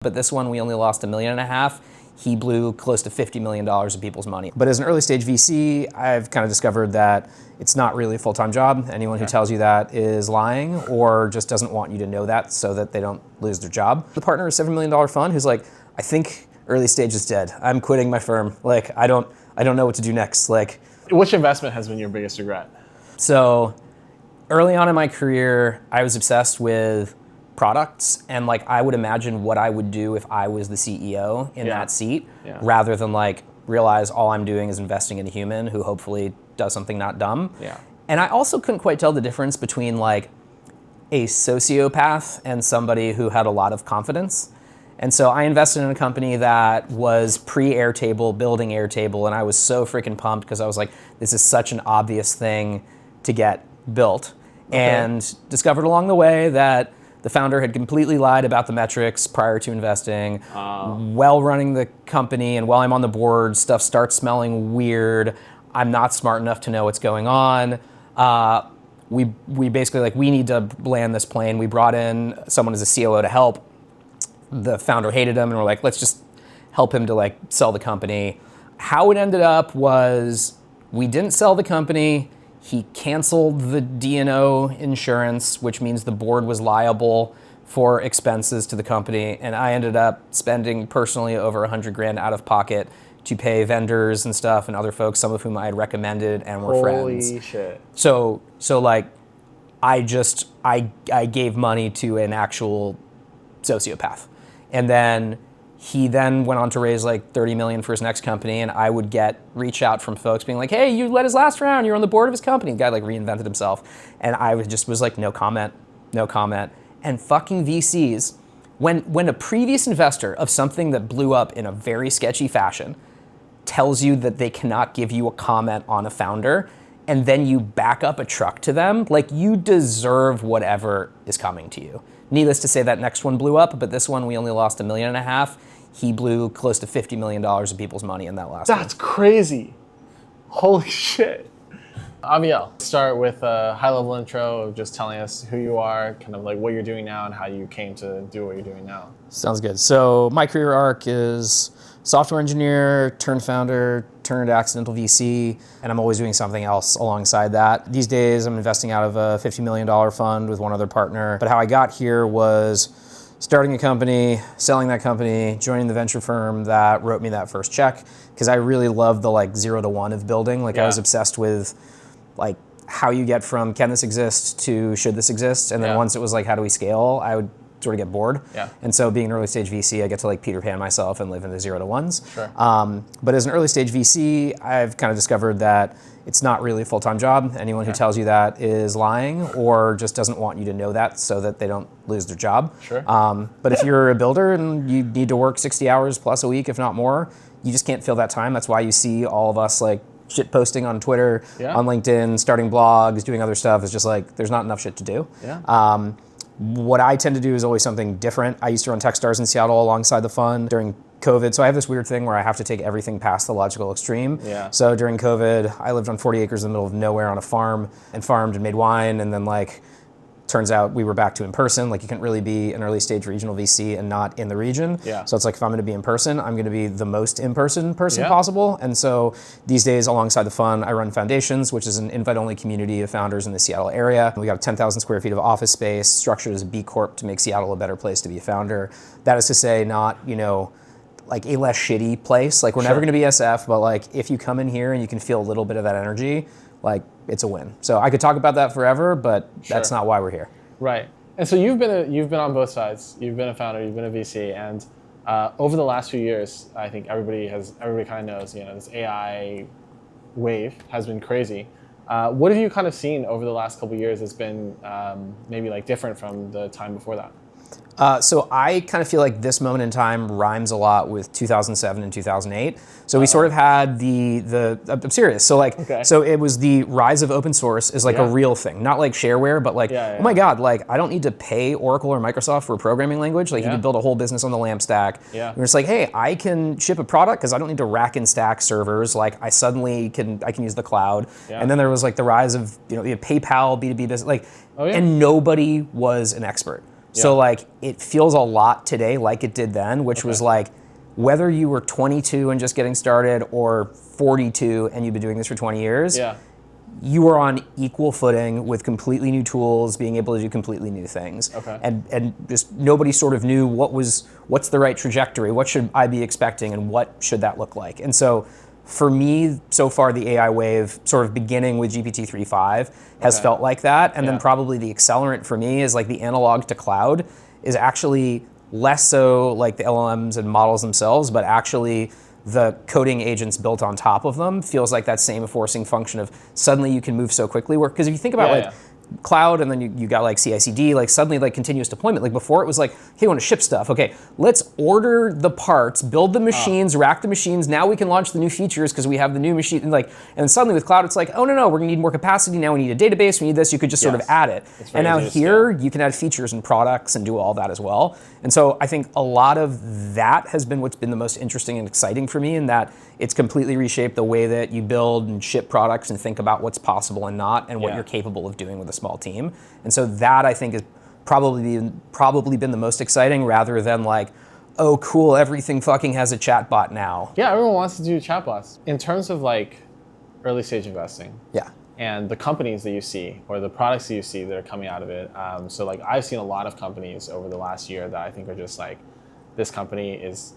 But this one, we only lost $1.5 million. He blew close to $50 million of people's money. But as an early stage VC, I've kind of discovered that it's not really a full-time job. Anyone who tells you that is lying or just doesn't want you to know that so that they don't lose their job. The partner is a $7 million fund who's like, I think early stage is dead. I'm quitting my firm. Like, I don't know what to do next. Like, which investment has been your biggest regret? So early on in my career, I was obsessed with products, and like I would imagine what I would do if I was the CEO in that seat, rather than like realize all I'm doing is investing in a human who hopefully does something not dumb. And I also couldn't quite tell the difference between like a sociopath and somebody who had a lot of confidence. And so I invested in a company that was pre-Airtable, building Airtable, and I was so freaking pumped because I was like, this is such an obvious thing to get built. And discovered along the way that the founder had completely lied about the metrics prior to investing. While running the company and while I'm on the board, stuff starts smelling weird. I'm not smart enough to know what's going on. We basically like, we need to land this plane. We brought in someone as a COO to help. The founder hated him and we're like, let's just help him to like sell the company. How it ended up was we didn't sell the company. He canceled the D&O insurance, which means the board was liable for expenses to the company. And I ended up spending personally over $100,000 out of pocket to pay vendors and stuff and other folks, some of whom I had recommended and were friends. Holy shit. So like, I gave money to an actual sociopath. And then he then went on to raise like 30 million for his next company, and I would get reach out from folks being like, hey, you led his last round, you're on the board of his company. The guy like reinvented himself. And I was like, no comment. And fucking VCs, when a previous investor of something that blew up in a very sketchy fashion tells you that they cannot give you a comment on a founder, and then you back up a truck to them, like you deserve whatever is coming to you. Needless to say, that next one blew up, but this one, we only lost $1.5 million. He blew close to $50 million of people's money in that last one. That's crazy. Holy shit. Aviel, start with a high-level intro of just telling us who you are, kind of like what you're doing now and how you came to do what you're doing now. Sounds good. So my career arc is software engineer, turned founder, turned accidental VC, and I'm always doing something else alongside that. These days, I'm investing out of a $50 million fund with one other partner. But how I got here was starting a company, selling that company, joining the venture firm that wrote me that first check, because I really loved the like 0 to 1 of building. Like I was obsessed with like how you get from can this exist to should this exist, and then once it was like how do we scale, I would sort of get bored. And so being an early stage VC, I get to like Peter Pan myself and live in the 0 to 1s. But as an early stage VC, I've kind of discovered that it's not really a full-time job. Anyone who tells you that is lying or just doesn't want you to know that so that they don't lose their job. But if you're a builder and you need to work 60 hours plus a week, if not more, you just can't fill that time. That's why you see all of us like shit posting on Twitter, on LinkedIn, starting blogs, doing other stuff. It's just like, there's not enough shit to do. What I tend to do is always something different. I used to run Techstars in Seattle alongside the fund during COVID. So I have this weird thing where I have to take everything past the logical extreme. So during COVID, I lived on 40 acres in the middle of nowhere on a farm and farmed and made wine. And then like, turns out we were back to in person. Like you can't really be an early stage regional VC and not in the region. So it's like, if I'm gonna be in person, I'm gonna be the most in-person person possible. And so these days alongside the fund, I run Foundations, which is an invite-only community of founders in the Seattle area. We got 10,000 square feet of office space, structured as a B Corp to make Seattle a better place to be a founder. That is to say, not, you know, like a less shitty place. Like we're never gonna be SF, but like if you come in here and you can feel a little bit of that energy, like it's a win. So I could talk about that forever, but that's not why we're here. Right. And so you've been on both sides. You've been a founder, you've been a VC, and over the last few years, I think everybody kind of knows, you know, this AI wave has been crazy. What have you kind of seen over the last couple of years that's been maybe like different from the time before that? So I kind of feel like this moment in time rhymes a lot with 2007 and 2008. So we sort of had I'm serious. So like, so it was the rise of open source is like a real thing, not like shareware, but like, oh my God, like I don't need to pay Oracle or Microsoft for a programming language. Like you could build a whole business on the LAMP stack. And it's like, hey, I can ship a product because I don't need to rack and stack servers. Like I suddenly can use the cloud. And then there was like the rise of, you know, PayPal, B2B business, like, and nobody was an expert. So like it feels a lot today like it did then, which was like whether you were 22 and just getting started or 42 and you've been doing this for 20 years, you were on equal footing with completely new tools, being able to do completely new things. And just nobody sort of knew what's the right trajectory, what should I be expecting, and what should that look like. And so for me, so far the AI wave, sort of beginning with GPT-3.5, has felt like that. And then probably the accelerant for me is like the analog to cloud is actually less so like the LLMs and models themselves, but actually the coding agents built on top of them feels like that same forcing function of suddenly you can move so quickly. Because if you think about cloud and then you got like CI/CD, like suddenly like continuous deployment. Like before it was like, hey, we want to ship stuff. Okay, let's order the parts, build the machines, rack the machines. Now we can launch the new features because we have the new machine. And then suddenly with cloud, it's like, oh no, we're gonna need more capacity. Now we need a database. We need this. You could just sort of add it. And now here you can add features and products and do all that as well. And so I think a lot of that has been what's been the most interesting and exciting for me, in that it's completely reshaped the way that you build and ship products and think about what's possible and not, and what you're capable of doing with a small team. And so that I think is probably been the most exciting, rather than like, oh cool, everything fucking has a chatbot now. Yeah, everyone wants to do chatbots. In terms of like early stage investing. And the companies that you see, or the products that you see that are coming out of it. So like I've seen a lot of companies over the last year that I think are just like, this company is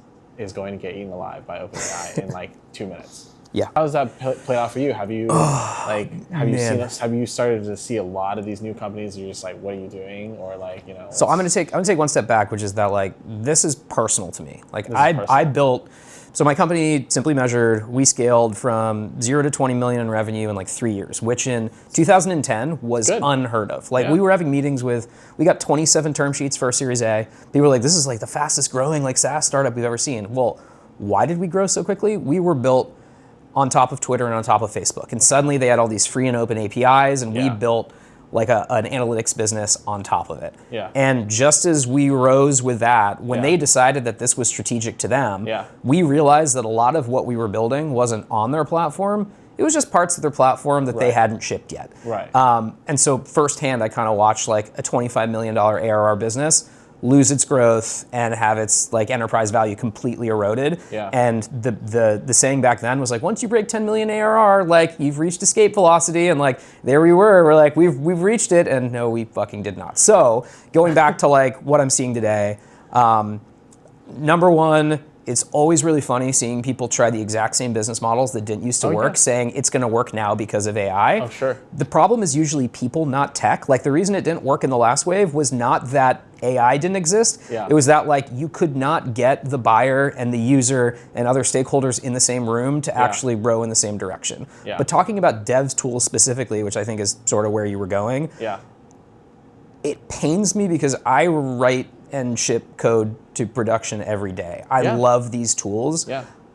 going to get eaten alive by OpenAI in like 2 minutes. How does that play out for you? Have you have you started to see a lot of these new companies? You're just like, what are you doing? Or like, you know. So I'm gonna take one step back, which is that like this is personal to me. Like I built. So my company, Simply Measured, we scaled from 0 to 20 million in revenue in like 3 years, which in 2010 was unheard of. Like we were having meetings we got 27 term sheets for our Series A. People were like, this is like the fastest growing like SaaS startup we've ever seen. Well, why did we grow so quickly? We were built on top of Twitter and on top of Facebook. And suddenly they had all these free and open APIs, and we built like an analytics business on top of it. And just as we rose with that, when they decided that this was strategic to them, we realized that a lot of what we were building wasn't on their platform. It was just parts of their platform that they hadn't shipped yet. And so firsthand, I kind of watched like a $25 million ARR business lose its growth and have its like enterprise value completely eroded. And the saying back then was like, once you break 10 million ARR, like you've reached escape velocity, and like there we were, we're like, we've reached it, and no, we fucking did not. So going back to like what I'm seeing today, number one, it's always really funny seeing people try the exact same business models that didn't used to work, saying it's going to work now because of AI. The problem is usually people, not tech. Like the reason it didn't work in the last wave was not that AI didn't exist. It was that like you could not get the buyer and the user and other stakeholders in the same room to actually row in the same direction. But talking about DevTools specifically, which I think is sort of where you were going, it pains me because I write and ship code to production every day. I love these tools.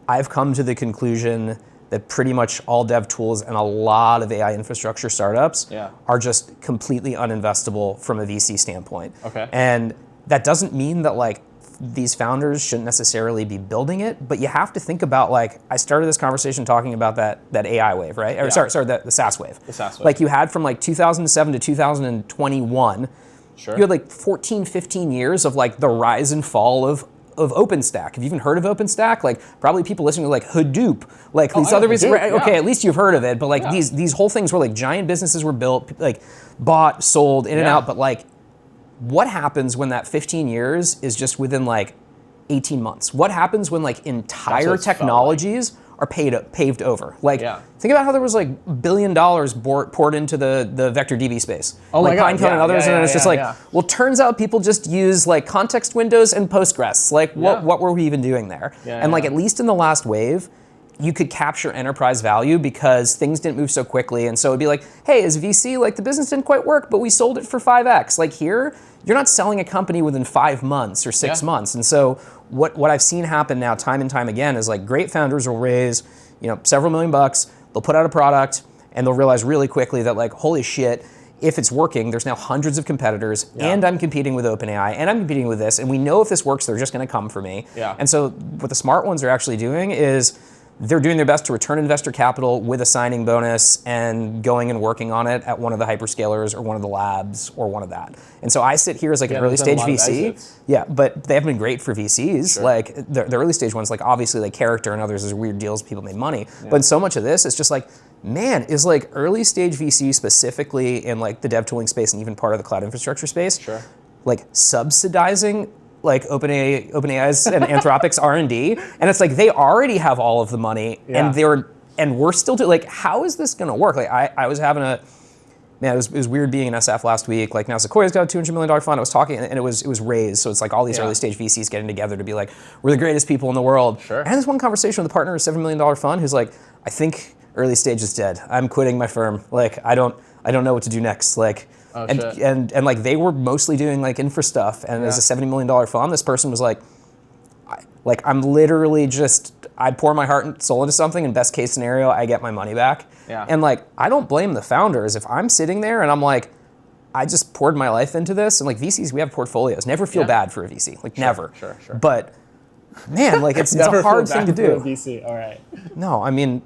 I've come to the conclusion that pretty much all dev tools and a lot of AI infrastructure startups are just completely uninvestable from a VC standpoint. And that doesn't mean that like these founders shouldn't necessarily be building it, but you have to think about like, I started this conversation talking about that AI wave, right? Or sorry, the SaaS wave. Like you had from like 2007 to 2021, you had like 14, 15 years of like the rise and fall of OpenStack. Have you even heard of OpenStack? Like probably people listening to like Hadoop, like these other businesses. Okay, at least you've heard of it, but like these whole things were like giant businesses were built, like bought, sold, in and out. But like, what happens when that 15 years is just within like 18 months? What happens when like entire technologies are paved over? Like, think about how there was like $1 billion poured into the vector DB space. Like Pinecone and others, and it's just like, well, turns out people just use like context windows and Postgres. Like, what were we even doing there? And like, at least in the last wave, you could capture enterprise value because things didn't move so quickly. And so it'd be like, hey, as a VC, like the business didn't quite work, but we sold it for 5x. Like here, you're not selling a company within 5 months or 6 months. And so what I've seen happen now time and time again is like great founders will raise, several $1 million, they'll put out a product and they'll realize really quickly that like, holy shit, if it's working, there's now hundreds of competitors and I'm competing with OpenAI and I'm competing with this. And we know if this works, they're just gonna come for me. And so what the smart ones are actually doing is they're doing their best to return investor capital with a signing bonus and going and working on it at one of the hyperscalers or one of the labs or one of that. And so I sit here as like an early stage VC. Yeah, but they haven't been great for VCs. Sure. Like the early stage ones, like obviously like Character and others is weird deals, people made money. Yeah. But in so much of this, it's just like, man, is like early stage VC specifically in like the dev tooling space and even part of the cloud infrastructure space, sure, like subsidizing like OpenAI's and Anthropic's R&D, and it's like they already have all of the money, and we're still like, how is this gonna work? Like I was having it was weird being in SF last week. Like now Sequoia's got a $200 million fund. I was talking, and it was raised, so it's like all these early stage VCs getting together to be like, we're the greatest people in the world. Sure. And this one conversation with a partner of a $7 million fund who's like, I think early stage is dead. I'm quitting my firm. Like I don't know what to do next. Like. And like they were mostly doing like infra stuff, and as a $70 million fund, this person was like, I'm literally just, I pour my heart and soul into something, and best case scenario, I get my money back. Yeah. And like, I don't blame the founders. If I'm sitting there and I'm like, I just poured my life into this, and like VCs, we have portfolios. Never feel bad for a VC, like never. Sure. But man, like it's a hard thing to do. For a VC, all right. No, I mean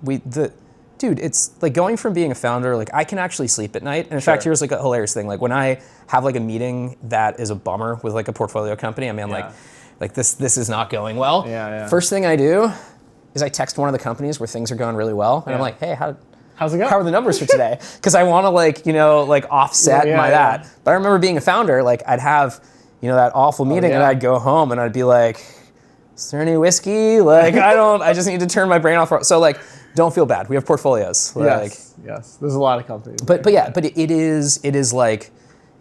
dude, it's like going from being a founder, like I can actually sleep at night. And in fact, here's like a hilarious thing. Like when I have like a meeting that is a bummer with like a portfolio company, I mean, like this is not going well. First thing I do is I text one of the companies where things are going really well. And I'm like, hey, how's it going? How are the numbers for today? Because I want to like, like offset that. But I remember being a founder, like I'd have, that awful meeting and I'd go home and I'd be like, is there any whiskey? Like, I just need to turn my brain off. So like, don't feel bad. We have portfolios. Yes. There's a lot of companies. But it is like,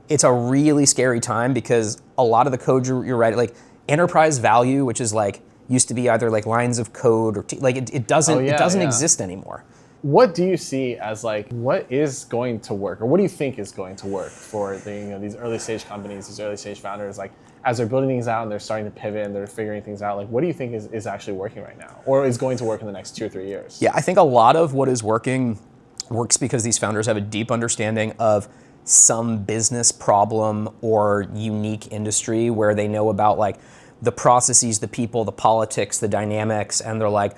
it's a really scary time because a lot of the code you're writing, like enterprise value, which is like, used to be either like lines of code or it doesn't exist anymore. What do you see as like, what is going to work, or what do you think is going to work for these early stage companies, these early stage founders, like as they're building things out and they're starting to pivot and they're figuring things out, like what do you think is actually working right now, or is going to work in the next 2 or 3 years? Yeah, I think a lot of what is working works because these founders have a deep understanding of some business problem or unique industry where they know about like the processes, the people, the politics, the dynamics, and they're like,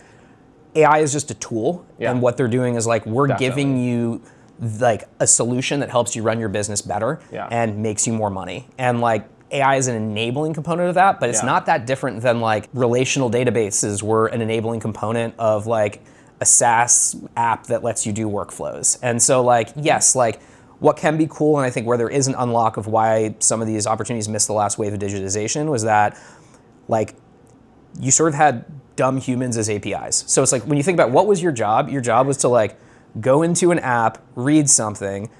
AI is just a tool, and what they're doing is like, we're giving you like a solution that helps you run your business better and makes you more money. And like AI is an enabling component of that, but it's not that different than like relational databases were an enabling component of like a SaaS app that lets you do workflows. And so like, yes, like what can be cool, and I think where there is an unlock of why some of these opportunities missed the last wave of digitization was that like you sort of had dumb humans as APIs. So it's like when you think about what was your job was to like go into an app, read something,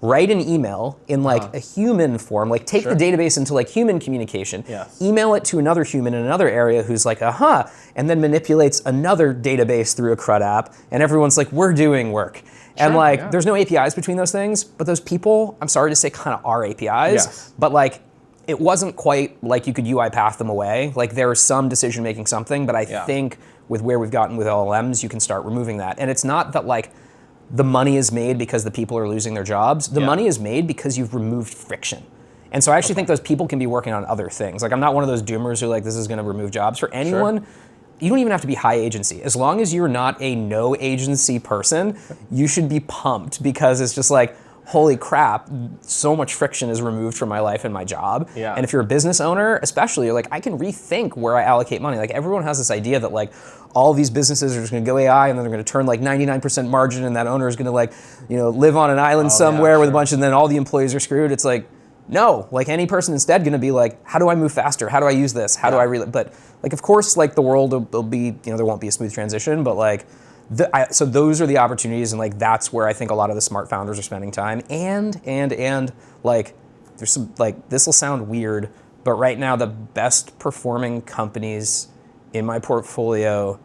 write an email in like a human form, like take the database into like human communication, email it to another human in another area who's like, and then manipulates another database through a CRUD app, and everyone's like, we're doing work. And like, there's no APIs between those things, but those people, I'm sorry to say, kind of are APIs, but like, it wasn't quite like you could UiPath them away. Like there is some decision-making something, but I think with where we've gotten with LLMs, you can start removing that. And it's not that like the money is made because the people are losing their jobs. The money is made because you've removed friction. And so I actually think those people can be working on other things. Like I'm not one of those doomers who like, this is gonna remove jobs. For anyone, you don't even have to be high agency. As long as you're not a no agency person, you should be pumped because it's just like, holy crap, so much friction is removed from my life and my job. And if you're a business owner, especially, you're like, I can rethink where I allocate money. Like everyone has this idea that like all these businesses are just gonna go AI and then they're gonna turn like 99% margin and that owner is gonna like, live on an island somewhere with a bunch and then all the employees are screwed. It's like, no, like any person instead gonna be like, how do I move faster? How do I use this? How do I really, but like, of course, like the world will be, there won't be a smooth transition, but like, so those are the opportunities, and like that's where I think a lot of the smart founders are spending time. And like there's some like, this will sound weird, but right now the best performing companies in my portfolio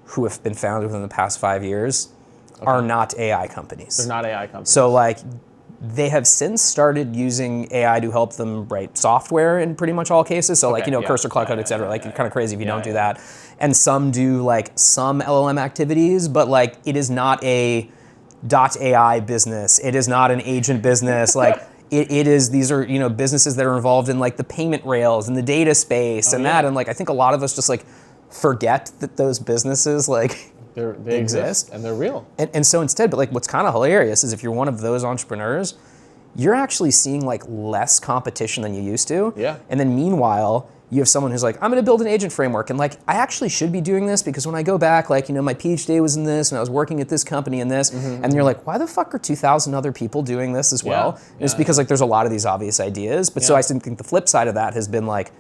who have been founded within the past 5 years are not AI companies. They're not AI companies. So like they have since started using AI to help them write software in pretty much all cases. So like, Cursor, Cloud Code, et cetera. Like you're kind of crazy if you don't do that. And some do like some LLM activities, but like it is not a .ai business. It is not an agent business. Like it is, these are, businesses that are involved in like the payment rails and the data space and that. And like, I think a lot of us just like forget that those businesses like they exist and they're real. And so instead, but like what's kind of hilarious is if you're one of those entrepreneurs, you're actually seeing like less competition than you used to. Yeah. And then meanwhile, you have someone who's like, I'm going to build an agent framework. And like, I actually should be doing this because when I go back, like, my PhD was in this and I was working at this company and this. And you're like, why the fuck are 2,000 other people doing this as well? And it's because like there's a lot of these obvious ideas. But so I think the flip side of that has been like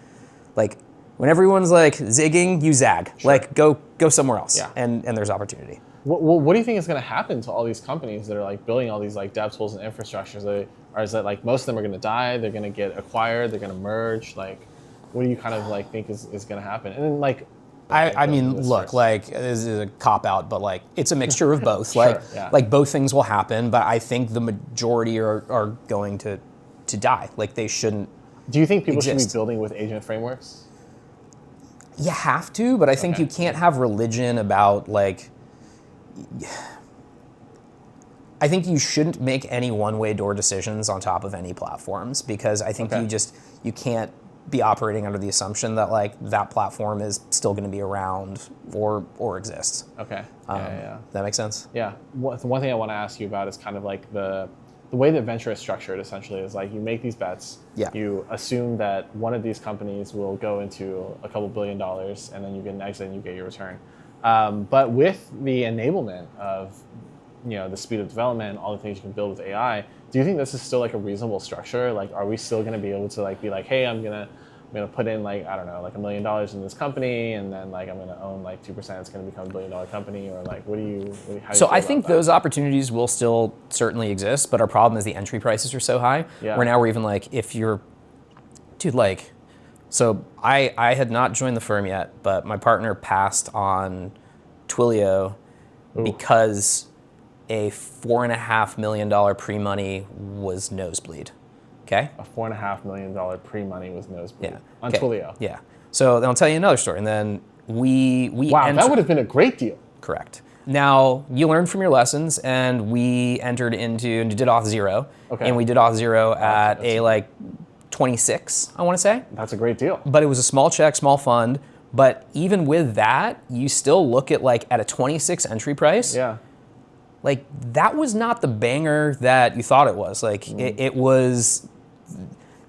when everyone's like zigging, you zag. Sure. Like go somewhere else. Yeah. And there's opportunity. What do you think is going to happen to all these companies that are like building all these like dev tools and infrastructures? Or is that like most of them are going to die? They're going to get acquired. They're going to merge. Like, what do you kind of like think is going to happen? And then like, I mean, look, like this is a cop out, but like it's a mixture of both. Sure, like both things will happen, but I think the majority are going to die. Like they shouldn't. Do you think people exist. should be building with agent frameworks? You have to, but I think you can't have religion about like. I think you shouldn't make any one-way door decisions on top of any platforms because I think you can't be operating under the assumption that like that platform is still going to be around or exists. Okay. That makes sense? Yeah. One thing I want to ask you about is kind of like the way that venture is structured essentially is like you make these bets, you assume that one of these companies will go into a couple $1 billion and then you get an exit and you get your return. But with the enablement of the speed of development, all the things you can build with AI, do you think this is still like a reasonable structure? Like, are we still going to be able to like be like, hey, I'm gonna put in like, I don't know, like $1 million in this company, and then like I'm going to own like 2%. It's going to become $1 billion company, or like, how do you So I think those opportunities will still certainly exist, but our problem is the entry prices are so high. Yeah. Where now we're even like, if you're, dude, like, so I had not joined the firm yet, but my partner passed on Twilio because a $4.5 million pre-money was nosebleed. Okay? A $4.5 million pre-money was nosebleed. Yeah. On Twilio. Yeah. So then I'll tell you another story. And then we wow, that would have been a great deal. Correct. Now, you learned from your lessons, and we entered into and did Auth0. Okay. And we did Auth0 at a like 26, I want to say. That's a great deal. But it was a small check, small fund. But even with that, you still look at like at a 26 entry price. Yeah. Like that was not the banger that you thought it was. Like it was,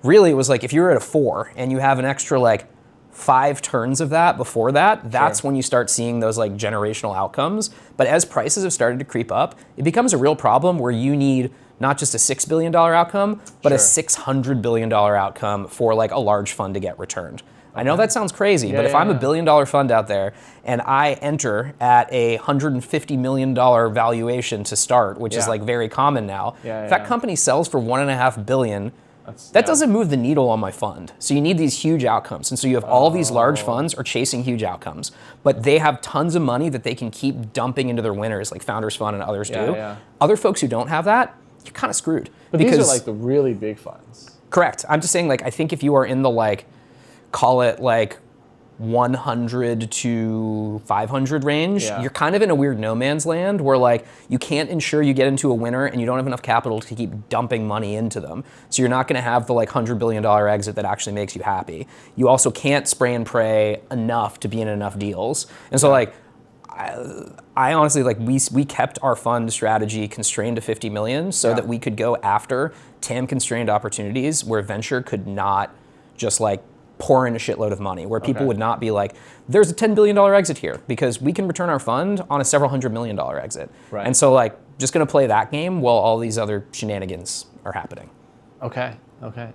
really it was like if you were at a 4 and you have an extra like 5 turns of that before that, that's when you start seeing those like generational outcomes. But as prices have started to creep up, it becomes a real problem where you need not just a $6 billion outcome, but a $600 billion outcome for like a large fund to get returned. I know that sounds crazy, but if I'm a $1 billion fund out there and I enter at a $150 million valuation to start, which is like very common now, if that company sells for $1.5 billion, that doesn't move the needle on my fund. So you need these huge outcomes. And so you have all these large funds are chasing huge outcomes, but they have tons of money that they can keep dumping into their winners, like Founders Fund and others do. Yeah. Other folks who don't have that, you're kind of screwed. But these are like the really big funds. Correct. I'm just saying, like, I think if you are in the like, call it like 100 to 500 range, you're kind of in a weird no man's land where like you can't ensure you get into a winner and you don't have enough capital to keep dumping money into them. So you're not going to have the like $100 billion exit that actually makes you happy. You also can't spray and pray enough to be in enough deals. And so like, I honestly, like we kept our fund strategy constrained to 50 million so that we could go after TAM constrained opportunities where venture could not just like pour in a shitload of money, where people would not be like, there's a $10 billion exit here because we can return our fund on a several $100 million exit. Right. And so like, just gonna play that game while all these other shenanigans are happening. Okay.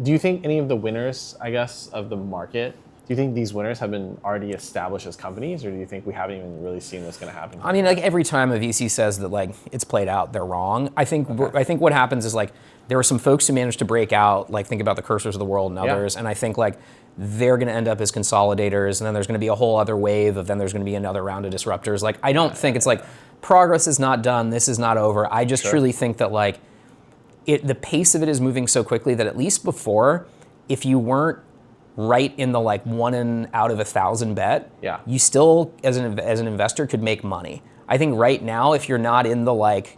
Do you think any of the winners, I guess, of the market, do you think these winners have been already established as companies, or do you think we haven't even really seen what's gonna happen? I mean, like every time a VC says that like it's played out, they're wrong. I think what happens is like, there were some folks who managed to break out, like think about the Cursors of the world and others, and I think like they're going to end up as consolidators, and then there's going to be a whole other wave of then there's going to be another round of disruptors. Like I don't think it's like progress is not done, this is not over. I just truly think that like the pace of it is moving so quickly that at least before, if you weren't right in the like 1 in out of 1,000 bet, you still as an investor could make money. I think right now, if you're not in the like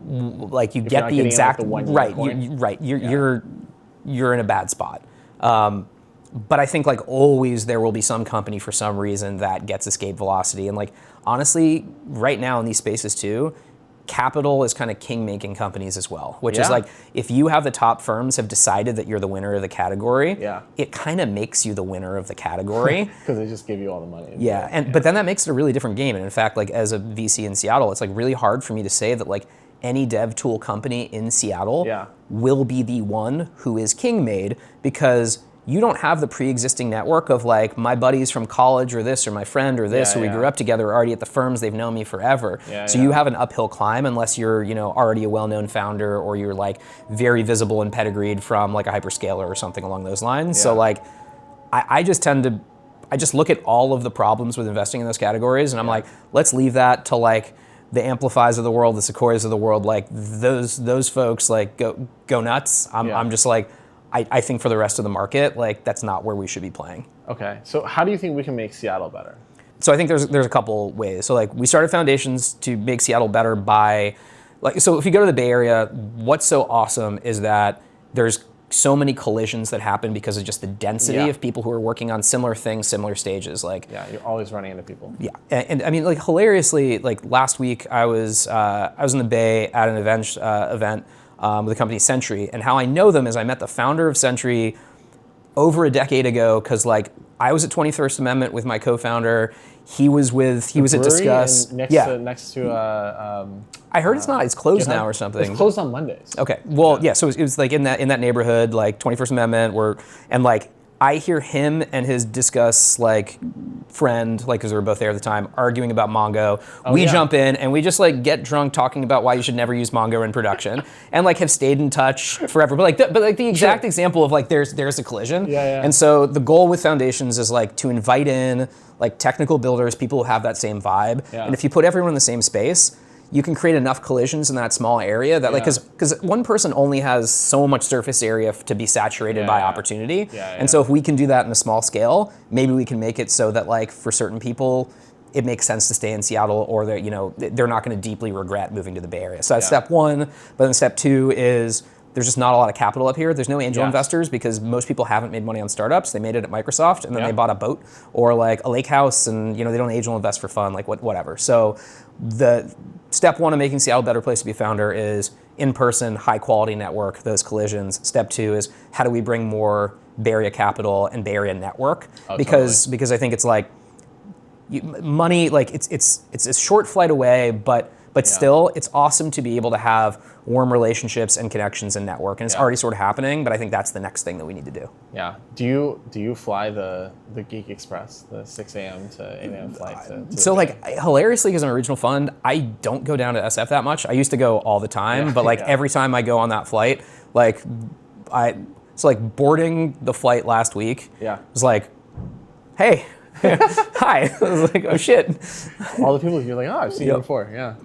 you get the exact you're in a bad spot. But I think like always there will be some company for some reason that gets escape velocity. And like honestly, right now in these spaces too, capital is kind of king-making companies as well, which is like if you have the top firms have decided that you're the winner of the category, it kind of makes you the winner of the category. Because they just give you all the money. But then that makes it a really different game. And in fact, like as a VC in Seattle, it's like really hard for me to say that like any dev tool company in Seattle will be the one who is king-made, because you don't have the pre-existing network of like my buddies from college or this or my friend or this, or we grew up together, are already at the firms, they've known me forever. So you have an uphill climb unless you're, you know, already a well-known founder, or you're like very visible and pedigreed from like a hyperscaler or something along those lines. So like I just look at all of the problems with investing in those categories and I'm like, let's leave that to like the Amplifies of the world, the Sequoias of the world, like those folks like go nuts. I'm just like, I think for the rest of the market, like that's not where we should be playing. Okay, so how do you think we can make Seattle better? So I think there's a couple ways. So like we started foundations to make Seattle better by, like, so if you go to the Bay Area, what's so awesome is that there's so many collisions that happen because of just the density of people who are working on similar things, similar stages. Like you're always running into people. And I mean, like hilariously, like last week I was in the Bay at an event with the company Sentry, and how I know them is I met the founder of Sentry over a decade ago, because like I was at 21st Amendment with my co-founder. He was at Discuss. Next to I heard it's closed now or something. It's closed on Mondays. Okay, well so it was like in that neighborhood, like 21st Amendment, and like I hear him and his Discuss like friend, like because we were both there at the time, arguing about Mongo. We jump in and we just like get drunk talking about why you should never use Mongo in production, and like have stayed in touch forever. But like the exact example of like there's a collision. And so the goal with foundations is like to invite in like technical builders, people who have that same vibe. And if you put everyone in the same space, you can create enough collisions in that small area that like, because one person only has so much surface area to be saturated by opportunity. And so if we can do that in a small scale, maybe we can make it so that like for certain people, it makes sense to stay in Seattle, or they're, you know, they're not going to deeply regret moving to the Bay Area. So that's step one. But then step two is there's just not a lot of capital up here. There's no angel investors because most people haven't made money on startups. They made it at Microsoft and then they bought a boat or like a lake house, and you know they don't angel invest for fun, like whatever. So the step one of making Seattle a better place to be a founder is in-person, high-quality network, those collisions. Step two is how do we bring more Bay Area capital and Bay Area network? Because I think it's like money, like it's a short flight away, but still, it's awesome to be able to have warm relationships and connections and network, and it's already sort of happening. But I think that's the next thing that we need to do. Yeah. Do you fly the Geek Express, the 6 a.m. to 8 a.m. flight? So like hilariously, because I'm a regional fund, I don't go down to SF that much. I used to go all the time, but like every time I go on that flight, like boarding the flight last week was like, hey. Hi. I was like, oh shit. All the people you're like, oh, I've seen you before. Yeah.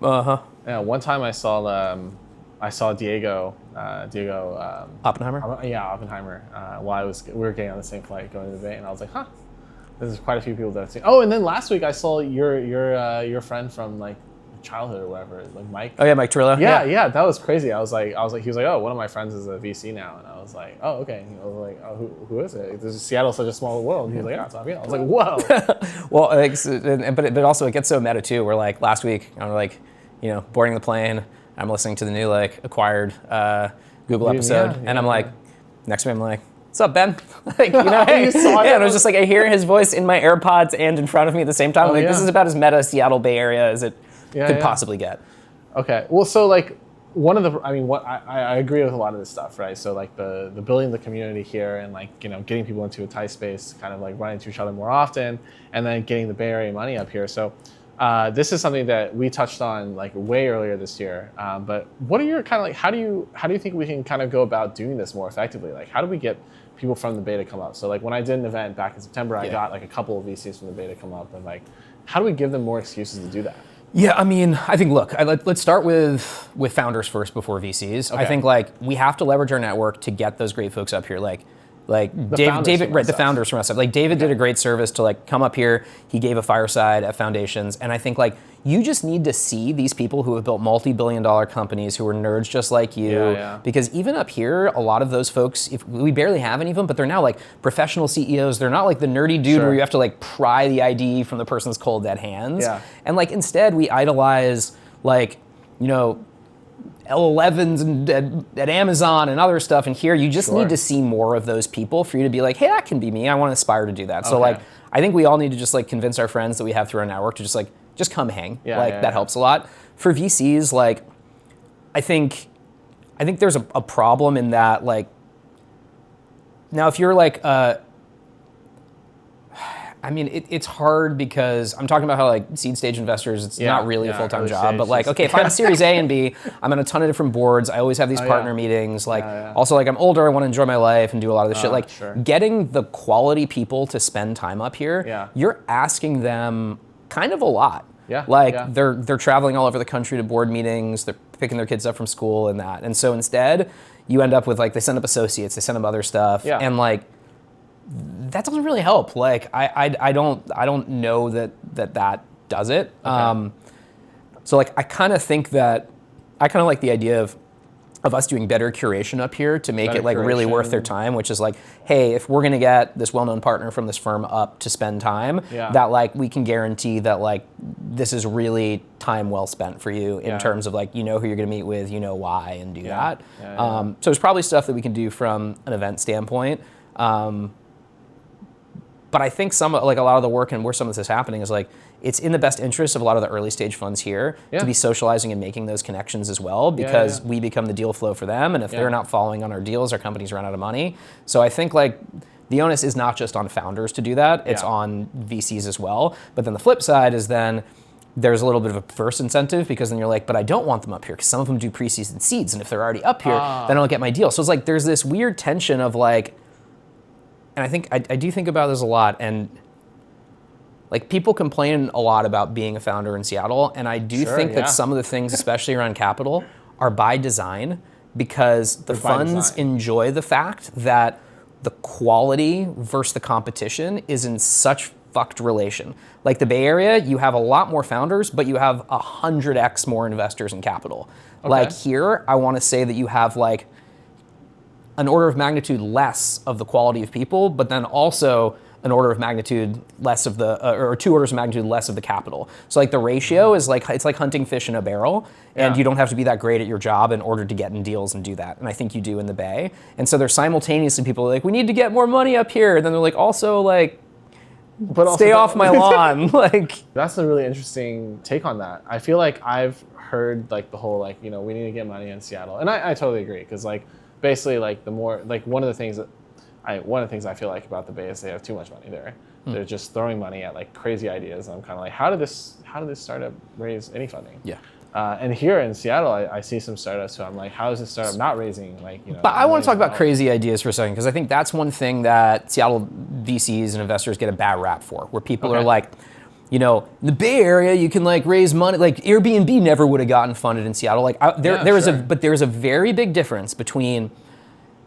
Yeah. One time I saw Diego. Oppenheimer. Oppenheimer. While we were getting on the same flight going to the Bay, and I was like, huh. There's quite a few people that I've seen. Oh, and then last week I saw your friend from like childhood or whatever, like Mike. Oh yeah, Mike Trillo. Yeah, that was crazy. I was like, he was like, oh, one of my friends is a VC now, and I was like, oh, okay. And I was like, oh, who is it? Seattle's such a small world. And he was like, yeah, it's Aviel. I was like, whoa. Well, but also it gets so meta too. Where like last week, I'm like, you know, boarding the plane, I'm listening to the new like acquired Google episode, and I'm like, next to me, I'm like, what's up, Ben? Like, you know, you saw it? And it was just like I hear his voice in my AirPods and in front of me at the same time. This is about as meta Seattle Bay Area as it could possibly get. Okay. Well, so like I agree with a lot of this stuff, right? So like the building the community here and like, you know, getting people into a tight space, kind of like running into each other more often, and then getting the Bay Area money up here. So this is something that we touched on like way earlier this year. But what are your kind of like, how do you think we can kind of go about doing this more effectively? Like, how do we get people from the Bay to come up? So like when I did an event back in September, I got like a couple of VCs from the Bay to come up, and like, how do we give them more excuses to do that? Yeah, I mean, I think, look, let's start with founders first before VCs. Okay. I think, like, we have to leverage our network to get those great folks up here. Like, Like David, right? The founders from SF. Like David did a great service to like come up here. He gave a fireside at Foundations, and I think like you just need to see these people who have built multi-billion-dollar companies who are nerds just like you. Because even up here, a lot of those folks, if we barely have any of them, but they're now like professional CEOs. They're not like the nerdy dude where you have to like pry the ID from the person's cold dead hands. And like instead, we idolize like L11s at Amazon and other stuff, and here you just need to see more of those people for you to be like, hey, that can be me. I want to aspire to do that. So like, I think we all need to just like convince our friends that we have through our network to just come hang. That helps a lot. For VCs, like, I think there's a problem in that, like, now if you're like I mean, it's hard because I'm talking about how like seed stage investors, it's not really a full-time job, but like, okay, if I'm Series A and B, I'm on a ton of different boards. I always have these partner meetings. Like, also like I'm older, I want to enjoy my life and do a lot of this shit. Like, getting the quality people to spend time up here, you're asking them kind of a lot. They're traveling all over the country to board meetings. They're picking their kids up from school and that. And so instead, you end up with like, they send up associates, they send them other stuff, and like, that doesn't really help. Like I don't know that does it. So like I kind of think that I kind of like the idea of us doing better curation up here to make it like really worth their time, which is like, hey, if we're gonna get this well-known partner from this firm up to spend time, that like we can guarantee that like this is really time well spent for you in terms of like who you're gonna meet with, why, and do that. So it's probably stuff that we can do from an event standpoint. But I think a lot of the work and where some of this is happening is like, it's in the best interest of a lot of the early stage funds here to be socializing and making those connections as well, because we become the deal flow for them. And if they're not following on our deals, our companies run out of money. So I think like the onus is not just on founders to do that, it's on VCs as well. But then the flip side is then there's a little bit of a perverse incentive, because then you're like, but I don't want them up here because some of them do pre-season seeds. And if they're already up here, then I don't get my deal. So it's like, there's this weird tension of like, and I think I do think about this a lot, and like people complain a lot about being a founder in Seattle, and I do think that some of the things, especially around capital, are by design, because the funds enjoy the fact that the quality versus the competition is in such fucked relation. Like the Bay Area, you have a lot more founders, but you have 100x more investors in capital. Like here, I want to say that you have like an order of magnitude less of the quality of people, but then also an order of magnitude less of the, or 2 orders of magnitude less of the capital. So like the ratio is like, it's like hunting fish in a barrel, and you don't have to be that great at your job in order to get in deals and do that. And I think you do in the Bay. And so there's simultaneously people like, we need to get more money up here. And then they're like, also like, but stay off my lawn. Like, that's a really interesting take on that. I feel like I've heard like the whole like, we need to get money in Seattle. And I totally agree, because like, basically, like the more, like one of the things I feel like about the Bay is they have too much money there. They're just throwing money at like crazy ideas. And I'm kind of like, how did this startup raise any funding? And here in Seattle, I see some startups who I'm like, how is this startup not raising like, But I want to talk about crazy ideas for a second, because I think that's one thing that Seattle VCs and investors get a bad rap for, where people are like, in the Bay Area, you can like raise money. Like Airbnb never would have gotten funded in Seattle. Like there's a very big difference between,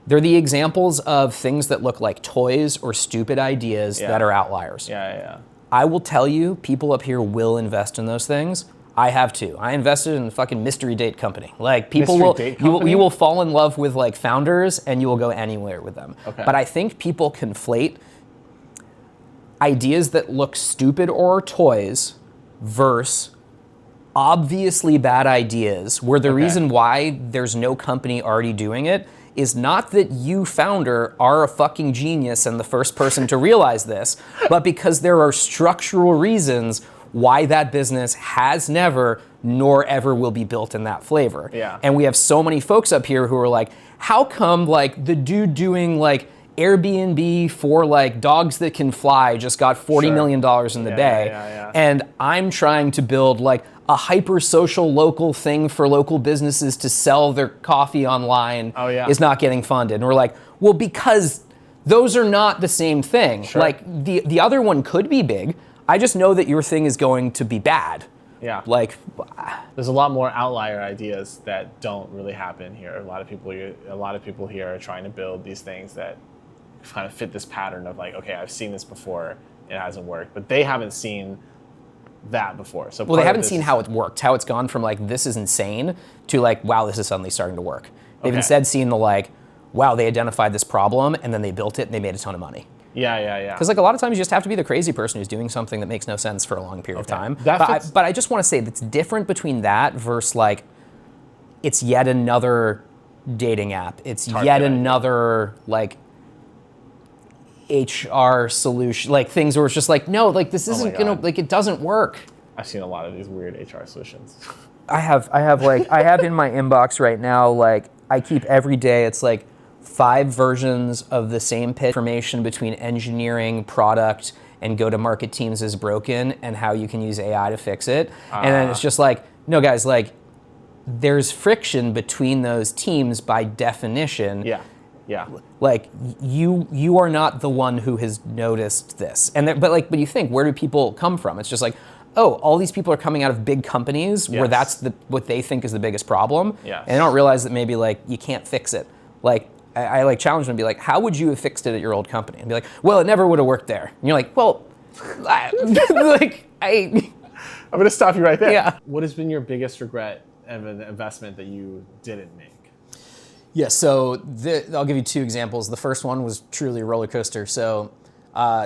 they're the examples of things that look like toys or stupid ideas that are outliers. I will tell you, people up here will invest in those things. I have too. I invested in a fucking mystery date company. Like people you will fall in love with like founders, and you will go anywhere with them. But I think people conflate ideas that look stupid or toys versus obviously bad ideas, where the reason why there's no company already doing it is not that you, founder, are a fucking genius and the first person to realize this, but because there are structural reasons why that business has never nor ever will be built in that flavor. And we have so many folks up here who are like, how come like the dude doing like Airbnb for like dogs that can fly just got $40 million in the Bay, and I'm trying to build like a hyper social local thing for local businesses to sell their coffee online is not getting funded. And we're like, well, because those are not the same thing. Like the other one could be big. I just know that your thing is going to be bad. Like, there's a lot more outlier ideas that don't really happen here. A lot of people here are trying to build these things that kind of fit this pattern of like, okay, I've seen this before, it hasn't worked, but they haven't seen that before. So well, they haven't seen how it worked, how it's gone from like, this is insane, to like, wow, this is suddenly starting to work. They've instead seen the like, wow, they identified this problem and then they built it and they made a ton of money. Yeah. Because like a lot of times you just have to be the crazy person who's doing something that makes no sense for a long period of time. But I just want to say that's different between that versus like, it's yet another dating app. It's yet another like HR solution, like things where it's just like, no, like this isn't gonna, like it doesn't work. I've seen a lot of these weird HR solutions. I have in my inbox right now, like I keep every day, it's like 5 versions of the same pitch. Information between engineering, product, and go-to-market teams is broken and how you can use AI to fix it. And then it's just like, no guys, like there's friction between those teams by definition. Yeah. Like you are not the one who has noticed this. And but you think, where do people come from? It's just like, oh, all these people are coming out of big companies where that's what they think is the biggest problem. Yes. And they don't realize that maybe like you can't fix it. Like I like challenge them and be like, how would you have fixed it at your old company? And be like, well, it never would have worked there. And you're like, well, I'm gonna stop you right there. Yeah. What has been your biggest regret of an investment that you didn't make? Yeah, so I'll give you 2 examples. The first one was truly a roller coaster. So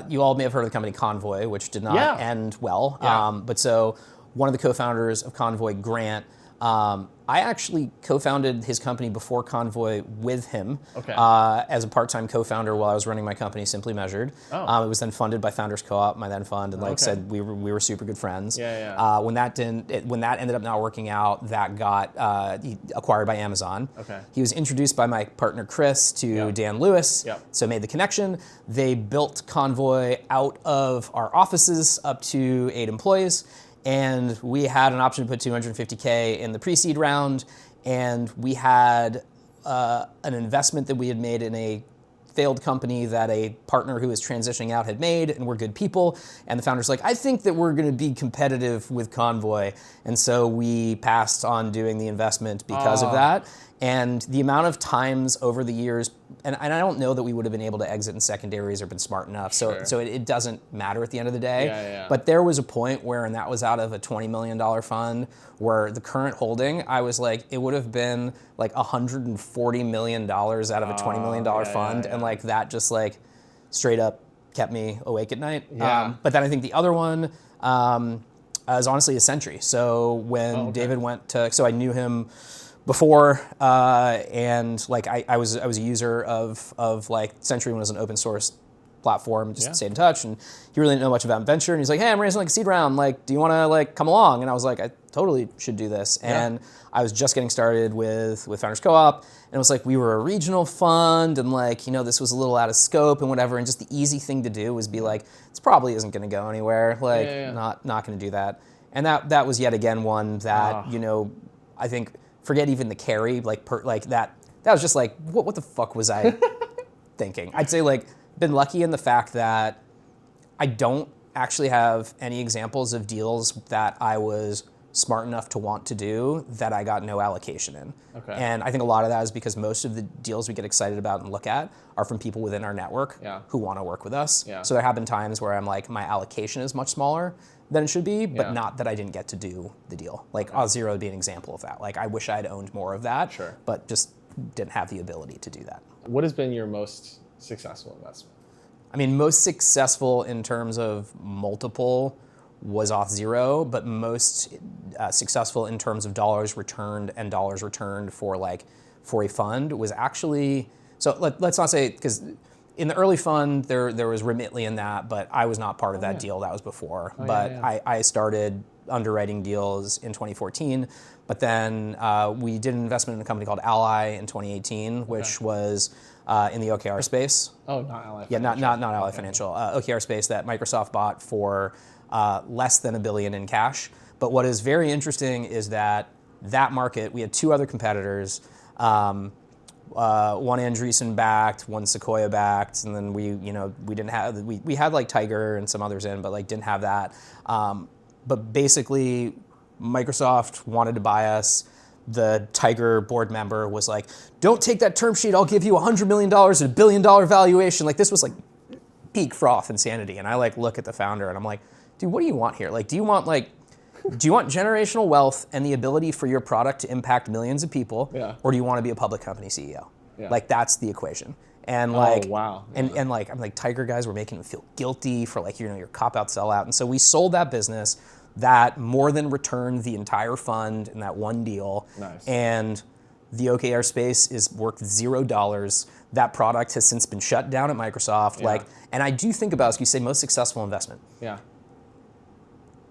you all may have heard of the company Convoy, which did not end well. But so one of the co-founders of Convoy, Grant, I actually co-founded his company before Convoy with him as a part-time co-founder while I was running my company, Simply Measured. It was then funded by Founders Co-op, my then fund, and like said, we were super good friends. When that ended up not working out, that got acquired by Amazon. He was introduced by my partner Chris to Dan Lewis, so made the connection. They built Convoy out of our offices up to 8 employees. And we had an option to put $250K in the pre-seed round, and we had an investment that we had made in a failed company that a partner who was transitioning out had made, and we're good people. And the founder's like, I think that we're going to be competitive with Convoy. And so we passed on doing the investment because of that. And the amount of times over the years, and I don't know that we would have been able to exit in secondaries or been smart enough, so it doesn't matter at the end of the day. But there was a point where, and that was out of a $20 million fund, where the current holding, I was like, it would have been like $140 million out of a $20 million fund, and like that just like straight up kept me awake at night. But then I think the other one is honestly a Sentry. So when David went to, so I knew him before, and like I was a user of like Sentry when it was an open source platform, just stayed in touch, and he really didn't know much about venture, and he's like, hey, I'm raising like a seed round, like, do you want to like come along? And I was like, I totally should do this. And I was just getting started with Founders Co-op, and it was like we were a regional fund, and like, you know, this was a little out of scope and whatever, and just the easy thing to do was be like, this probably isn't going to go anywhere, like not going to do that. And that was yet again one that you know, I think, forget even the carry, like that was just like, what the fuck was I thinking? I'd say like, been lucky in the fact that I don't actually have any examples of deals that I was smart enough to want to do that I got no allocation in. And I think a lot of that is because most of the deals we get excited about and look at are from people within our network who want to work with us. So there have been times where I'm like, my allocation is much smaller than it should be, but not that I didn't get to do the deal. Like Auth0 would be an example of that. Like I wish I'd owned more of that, but just didn't have the ability to do that. What has been your most successful investment? I mean, most successful in terms of multiple was Auth0, but most successful in terms of dollars returned and dollars returned for a fund was actually, so let's not say, because in the early fund, there was Remitly in that, but I was not part of that deal. That was before. I started underwriting deals in 2014, but then we did an investment in a company called Ally in 2018, which was in the OKR space. Oh, not Ally. Yeah, not Ally Financial. OKR space that Microsoft bought for less than $1 billion in cash. But what is very interesting is that market, we had 2 other competitors. One Andreessen backed, one Sequoia backed, and then we had like Tiger and some others in, but like didn't have that. But basically, Microsoft wanted to buy us. the Tiger board member was like, don't take that term sheet, I'll give you $100 million at $1 billion valuation. Like, this was like peak froth insanity. And I like look at the founder and I'm like, dude, what do you want here? Like, do you want generational wealth and the ability for your product to impact millions of people? Yeah. Or do you want to be a public company CEO? Yeah. Like, that's the equation. And like, oh, wow. and like, I'm like, Tiger guys were making him feel guilty for like, your cop-out sellout. And so we sold that business that more than returned the entire fund in that one deal. Nice. And the OKR space is worth $0. That product has since been shut down at Microsoft. Yeah. Like, and I do think about, you say most successful investment. Yeah.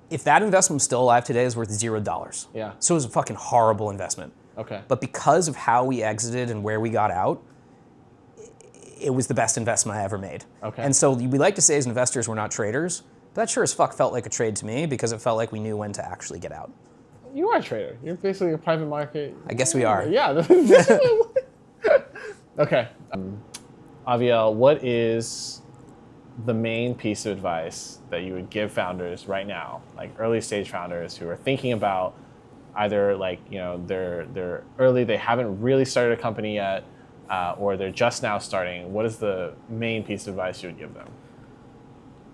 If that investment was still alive today, it's worth $0. Yeah. So it was a fucking horrible investment. Okay. But because of how we exited and where we got out, it was the best investment I ever made. Okay. And so we like to say as investors, we're not traders. But that sure as fuck felt like a trade to me because it felt like we knew when to actually get out. You are a trader. You're basically a private market. I guess we are. Yeah. Okay. Aviel, what is the main piece of advice that you would give founders right now, like early stage founders who are thinking about either like, they're early, they haven't really started a company yet, or they're just now starting? What is the main piece of advice you would give them?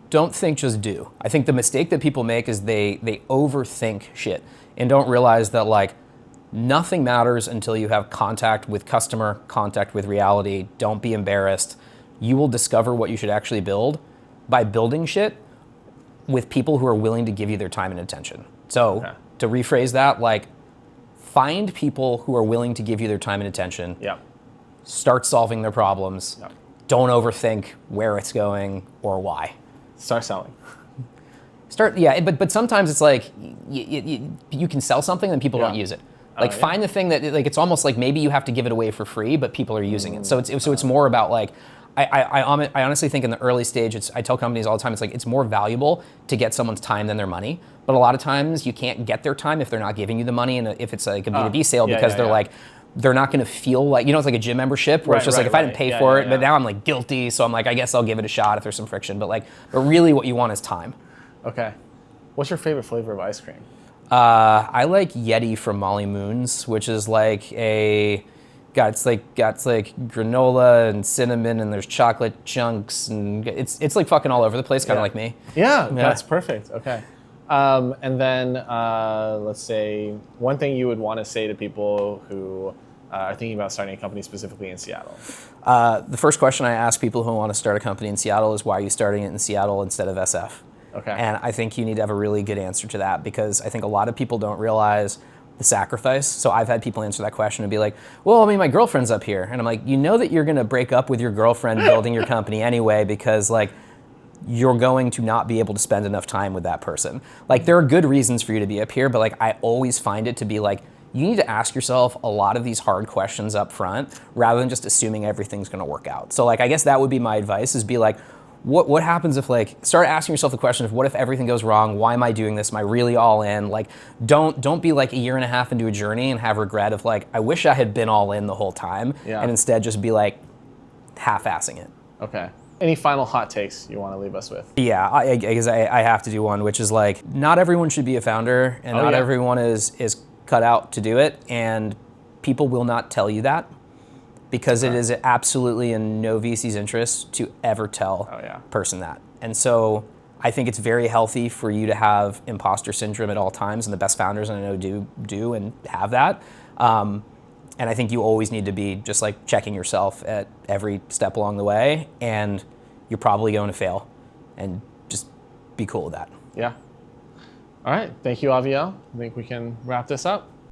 Don't think, just do. I think the mistake that people make is they overthink shit and don't realize that like nothing matters until you have contact with customer, contact with reality. Don't be embarrassed. You will discover what you should actually build by building shit with people who are willing to give you their time and attention. So to rephrase that, like find people who are willing to give you their time and attention. Yeah. Start solving their problems. Yep. Don't overthink where it's going or why. Start selling. But sometimes it's like you can sell something and people don't use it. Like find the thing that like it's almost like maybe you have to give it away for free, but people are using it. So it's more about like I honestly think in the early stage, I tell companies all the time, it's like it's more valuable to get someone's time than their money. But a lot of times you can't get their time if they're not giving you the money, and if it's like a B2B sale because they're like. They're not going to feel like, it's like a gym membership where it's just like, if I didn't pay for it, but now I'm like guilty. So I'm like, I guess I'll give it a shot if there's some friction. But really what you want is time. Okay. What's your favorite flavor of ice cream? I like Yeti from Molly Moon's, which is like got granola and cinnamon and there's chocolate chunks and it's like fucking all over the place, kind of like me. Yeah, that's perfect. Okay. And then let's say one thing you would want to say to people who are thinking about starting a company specifically in Seattle. The first question I ask people who want to start a company in Seattle is, why are you starting it in Seattle instead of SF? Okay. And I think you need to have a really good answer to that, because I think a lot of people don't realize the sacrifice. So I've had people answer that question and be like, well, I mean, my girlfriend's up here. And I'm like, you know that you're going to break up with your girlfriend building your company anyway, because like, you're going to not be able to spend enough time with that person. Like, there are good reasons for you to be up here, but like, I always find it to be like, you need to ask yourself a lot of these hard questions up front rather than just assuming everything's gonna work out. So like, I guess that would be my advice, is be like, what happens if like, start asking yourself the question of, what if everything goes wrong? Why am I doing this? Am I really all in? Like, don't be like a year and a half into a journey and have regret of like, I wish I had been all in the whole time. And instead just be like half-assing it. Okay. Any final hot takes you want to leave us with? Yeah, I guess I have to do one, which is like, not everyone should be a founder, and not everyone is cut out to do it, and people will not tell you that, because it is absolutely in no VC's interest to ever tell a person that. And so I think it's very healthy for you to have imposter syndrome at all times, and the best founders I know do and have that. And I think you always need to be just like checking yourself at every step along the way, and you're probably going to fail, and just be cool with that. Yeah. All right. Thank you, Aviel. I think we can wrap this up.